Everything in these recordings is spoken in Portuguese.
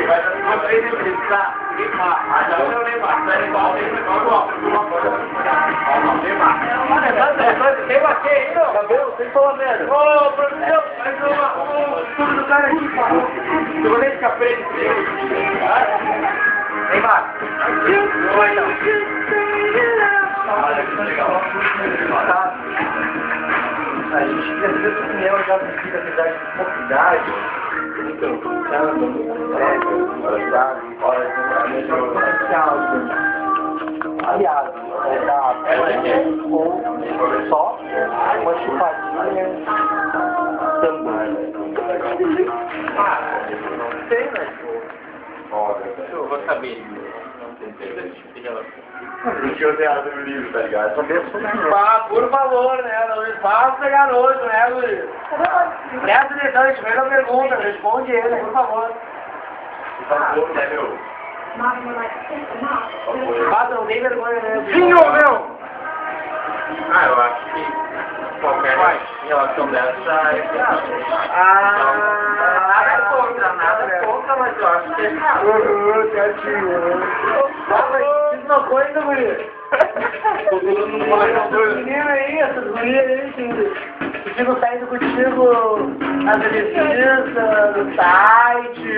vai dar uma vez em brincar. Já eu lembro, vai igual, uma coisa. Tem bater aí, não? Cabelo, sem falar merda. Ô, produção, faz tudo do cara aqui, pô. Eu vou nem ficar preso. Vem, Marcos. Olha que legal. A gente queria ver se o cinema já fica atividade de pouquidade. Então, aliás, ou só uma chupadinha também. Ah, não sei, né? Olha, eu vou saber. Não tinha olhado no livro, tá ligado? Por favor, né? Não me faça pegar nojo, né, Luiz? Presta atenção, a gente fez a pergunta, responde ele, por favor. Por favor, né, meu? Não tem vergonha, né? Sim, meu! Ah, eu acho que qualquer relação dessa é errado. Nada contra, mas eu acho que é errado. Diz uma coisa, mulher. Essas meninas aí, que ficam saindo contigo nas revistas, no site,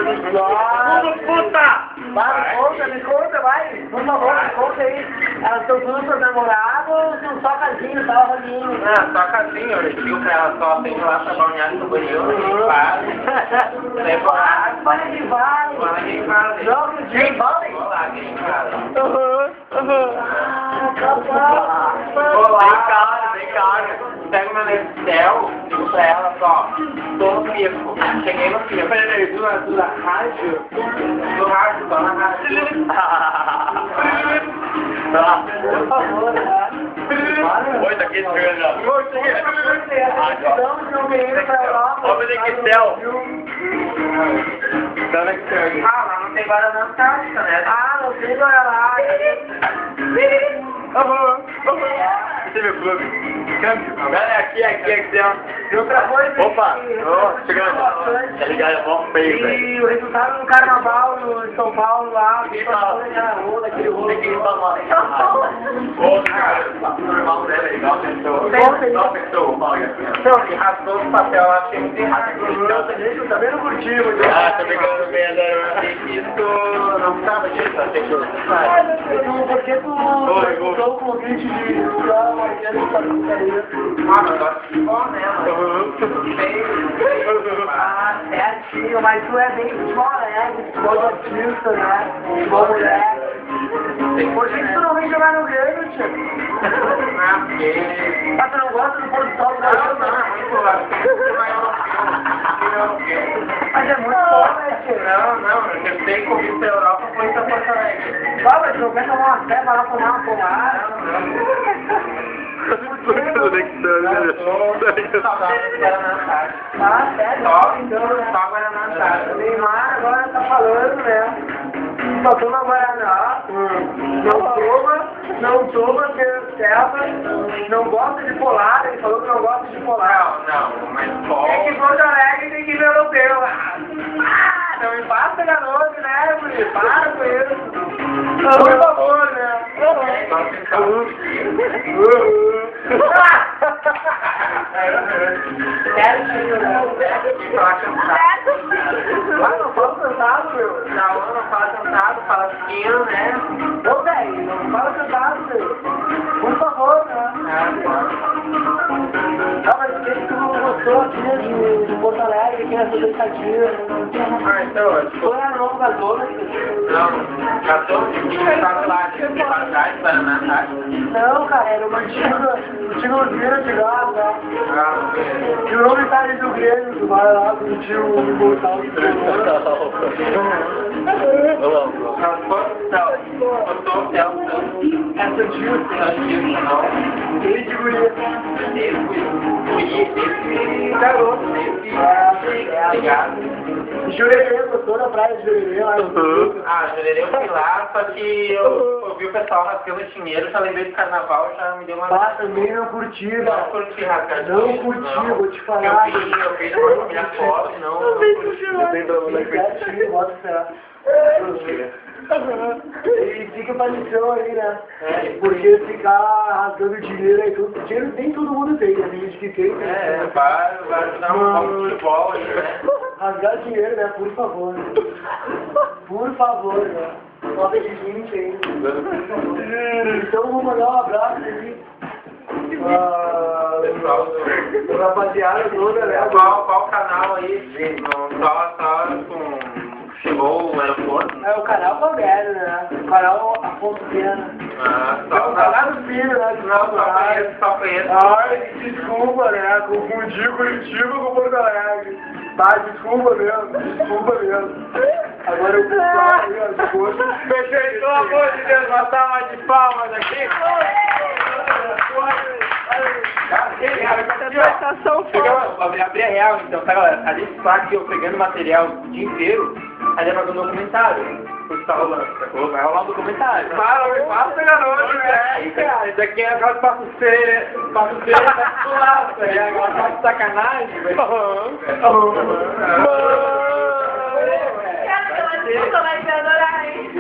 nos blogs. Puta! Vai, me conta, vai. Por favor, me conta aí. Elas estão tudo seus namorados ou são só casinho, só rolinho? Não, só casinho. Eu digo pra elas só tem lá pra balnear no banheiro, e faz. Olha quem vai. Joga o dia, vai. Olá, quem vai. Vem cá. Pega uma Nestel, digo pra ela só, tô no pico. Cheguei no pico. Peraí, do rádio? Do rádio, tô na rádio. Por favor, né? Oi, tá aqui escrevendo. Estamos no menino pra Europa. Olha o Nestel. Ah, lá não tem Guaraná Antártica, né? Ah, não tem Guaraná. Esse é meu clube. Galera, aqui tem outra coisa. Opa, chegando. Tá ligado? É mó feio, velho. E o resultado do carnaval em São Paulo lá. Daquele rolo que ele tá lá. Ô, cara, normal, né, velho? Igual pessoa, então, ele rasgou o papel, eu achei muito errado. Eu também não curti, mas... tá pegando bem, né? Isso não precisava disso, achei que eu... Por que tu usou com o kit de... mas eu gosto de futebol, né? Certinho, mas tu é bem futebol, né? Futebol de artista, né? Futebol mulher. Por que tu não vem jogar no Grêmio, tio? Ah, tu não gosta do pôr do sol do Brasil? Não, é muito bom. Mas é muito bom, né, tio? Não, eu sei que eu vim pra Europa foi pra Porto Alegre. Mas tu não quer tomar uma fé, vai lá tomar uma pomada? Ah, sério? Só Guaraná Antártica. Neymar agora tá falando, né? Só toma Guaraná. Não toma, porque serva. Não gosta de polar. Ele falou que não gosta de polar. Não, mas pode. Tem que Porto Alegre, tem que ver europeu. Não me passa garoto, né, Guri? Para com isso. Por favor, né? Certinho, né? Fala cantado. Mas não fala cantado, meu. Não fala cantado, fala pequeno, né? Ô, velho, não fala cantado, meu. Por favor, né? Ah, mas o que tu gostou aqui de Porto Alegre, aqui nessa deixadinha? Então, foi a nova Gazona. Não, Gazona? O que você tava lá? De passagem, Paraná, tá? Não, cara, era uma antiga usina de gás, né? E o nome tá ali do Grêmio, tu vai lá, sentir o portal do Grêmio. Essa tio, não. Ele de guria. Garoto. Jurerê, gostou da praia de Jurerê lá? Ah, Jurerê eu fui lá, só que eu vi o pessoal rasgando dinheiro, já lembrei do carnaval, já me deu uma... Ah, também não curti, Não curti rasgar não dinheiro. curti, vou te falar. Eu vi uma família pobre, não curti. E fica pra lição aí, né? Porque ficar rasgando dinheiro aí, tudo, dinheiro nem todo mundo tem, né? Tem gente que tem. Vai ajudar um futebol aí, né? Rasgar dinheiro, né? Por favor. Por favor, né? Toca de 20 aí. Então vou mandar um abraço aqui. Rapaziada toda, né? Qual canal aí? Só com... Chegou o aeroporto? É o canal Palmeiras, né? O canal Afonso Pena. Só É o canal do filho, né? Só conheço. Ai, desculpa, né? Confundi Curitiba com Porto Alegre. Tá, desculpa mesmo. Agora eu vou aí, ó, de coisa. Fechei, pelo amor de Deus, uma salva de palmas aqui. Abri a real, então, tá, galera? A gente tá aqui, eu pegando material o dia inteiro, aí vai fazer um documentário. Porque tá rolando, vai rolar um documentário. Passa, garoto, Aí, cara, isso aqui é agora passo C, tá do lado, tá ligado? Agora tá de sacanagem, velho. Vai te adorar, hein?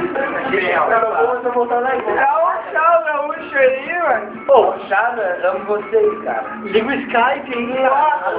Vou voltar lá e Tchau, gaúcho aí, mano. Pô, Chava, amo vocês, cara. Liga o Skype aí, cara.